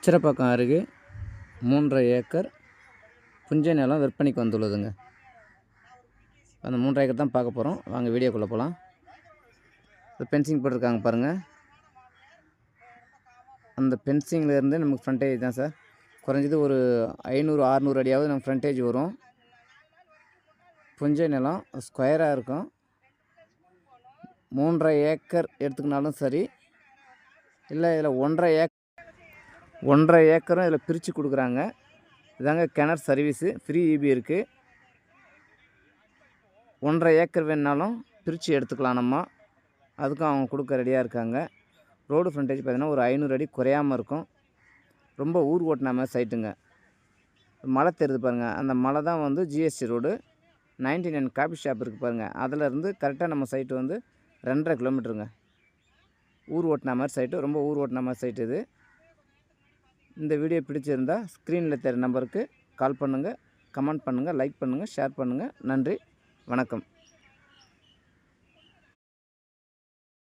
அச்சிரப்பாக்கம் அருகே 3.5 ஏக்கர் புஞ்சை நிலம் விற்பனைக்கு வந்துள்ளதுங்க. அந்த 3.5 ஏக்கர் தான் பார்க்க போகிறோம். வாங்க வீடியோக்குள்ளே போகலாம். ஃபென்சிங் போட்டிருக்காங்க பாருங்கள். அந்த ஃபென்சிங்லேருந்து நமக்கு ஃப்ரண்டேஜ் தான் சார். குறைஞ்சது ஒரு 500-600 அடியாவது நம்ம ஃப்ரண்டேஜ் வரும். புஞ்சை நிலம் ஸ்கொயராக இருக்கும். 3.5 ஏக்கர் எடுத்துக்கினாலும் சரி, இல்லை இதில் 1.5 ஏக்கரும் இதில் பிரித்து கொடுக்குறாங்க. இதாங்க கிணறு சர்வீஸு, ஃப்ரீ இபி இருக்குது. 1.5 ஏக்கர் வேணுனாலும் பிரித்து எடுத்துக்கலாம். நம்ம அதுக்கும் அவங்க கொடுக்க ரெடியாக இருக்காங்க. ரோடு ஃப்ரண்டேஜ் பார்த்திங்கன்னா ஒரு 500 அடி குறையாமல் இருக்கும். ரொம்ப ஊர் ஓட்டினாமல் சைட்டுங்க. மலை தெரியுது பாருங்கள். அந்த மலை தான் வந்து ஜிஎஸ்டி ரோடு. 99 காஃபி ஷாப் இருக்குது பாருங்கள். அதிலேருந்து கரெக்டாக நம்ம சைட்டு வந்து 2.5 கிலோமீட்டருங்க. ஊர் ஓட்டினா மாதிரி சைட்டு, ரொம்ப ஊர் ஓட்டினா மாதிரி சைட்டு இது. இந்த வீடியோ பிடிச்சிருந்தால் ஸ்க்ரீனில் தெரிகிற நம்பருக்கு கால் பண்ணுங்கள், கமெண்ட் பண்ணுங்கள், லைக் பண்ணுங்கள், ஷேர் பண்ணுங்கள். நன்றி, வணக்கம்.